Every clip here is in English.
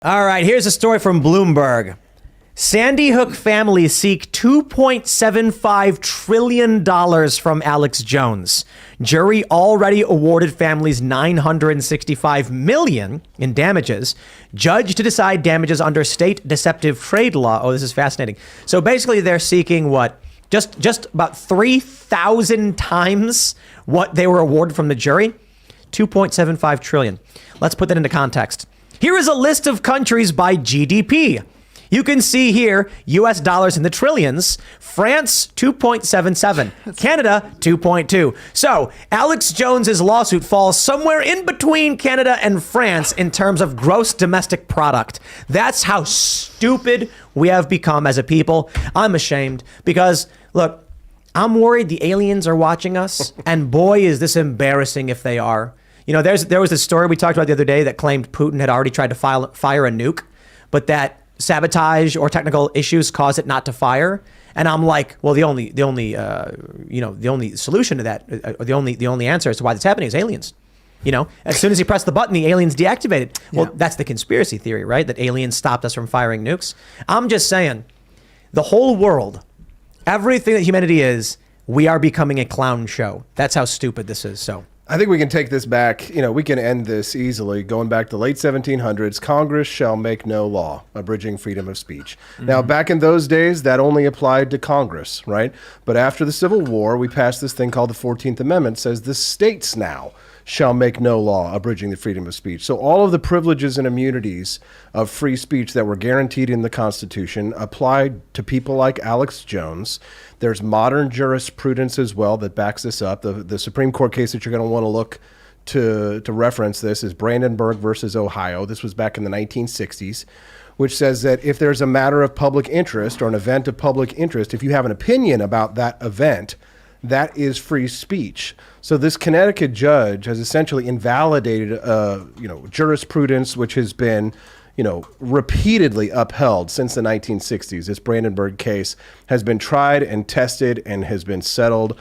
All right, here's a story from Bloomberg. Sandy Hook families seek $2.75 trillion from Alex Jones. Jury already awarded families $965 million in damages. Judge to decide damages under state deceptive trade law. Oh, this is fascinating. So basically they're seeking what? Just about 3,000 times what they were awarded from the jury? $2.75 trillion. Let's put that into context. Here is a list of countries by GDP. You can see here, US dollars in the trillions. France, 2.77. Canada, 2.2. So Alex Jones's lawsuit falls somewhere in between Canada and France in terms of gross domestic product. That's how stupid we have become as a people. I'm ashamed because, look, I'm worried the aliens are watching us. And boy, is this embarrassing if they are. You know, there was this story we talked about the other day that claimed Putin had already tried to fire a nuke, but that sabotage or technical issues caused it not to fire. And I'm like, well, the only solution to that, or the only answer as to why that's happening is aliens. You know, as soon as he pressed the button, the aliens deactivated. Well, that's the conspiracy theory, right? That aliens stopped us from firing nukes. I'm just saying, the whole world, everything that humanity is, we are becoming a clown show. That's how stupid this is. So I think we can take this back. You know, we can end this easily. Going back to the late 1700s, Congress shall make no law abridging freedom of speech. Now, back in those days, that only applied to Congress, right? But after the Civil War, we passed this thing called the 14th Amendment, says the states now shall make no law abridging the freedom of speech. So all of the privileges and immunities of free speech that were guaranteed in the Constitution applied to people like Alex Jones. There's modern jurisprudence as well that backs this up. The Supreme Court case that you're going to want to look to reference this is Brandenburg versus Ohio. This was back in the 1960s, which says that if there's a matter of public interest or an event of public interest, if you have an opinion about that event, that is free speech. So this Connecticut judge has essentially invalidated, jurisprudence which has been, repeatedly upheld since the 1960s. This Brandenburg case has been tried and tested and has been settled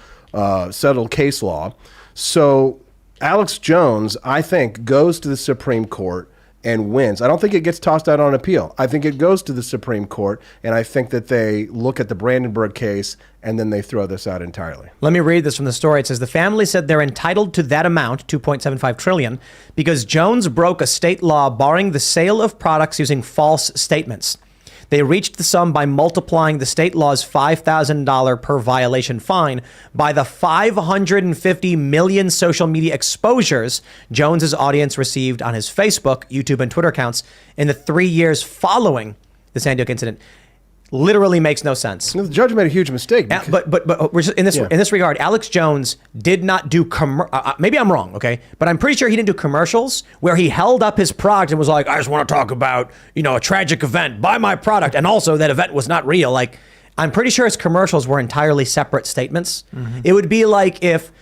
case law. So Alex Jones, I think, goes to the Supreme Court and wins. I don't think it gets tossed out on appeal. I think it goes to the Supreme Court, and I think that they look at the Brandenburg case and then they throw this out entirely. let me read this from the story. It says the family said they're entitled to that amount, 2.75 trillion, because Jones broke a state law barring the sale of products using false statements. They reached the sum by multiplying the state law's $5,000 per violation fine by the 550 million social media exposures Jones's audience received on his Facebook, YouTube, and Twitter accounts in the 3 years following the Sandy Hook incident. Literally makes no sense. The judge made a huge mistake. But we're just in this regard, Alex Jones did not do maybe I'm wrong, okay? But I'm pretty sure he didn't do commercials where he held up his product and was like, I just want to talk about, a tragic event, buy my product, and also that event was not real. Like, I'm pretty sure his commercials were entirely separate statements. It would be like if,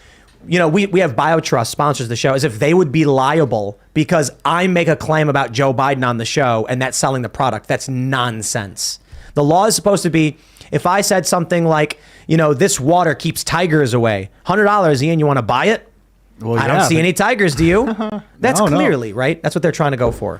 we have BioTrust sponsors the show, as if they would be liable because I make a claim about Joe Biden on the show and that's selling the product. That's nonsense. The law is supposed to be, if I said something like, this water keeps tigers away, $100, Ian, you want to buy it? Well, I don't see any tigers, do you? That's clearly, right? That's what they're trying to go for.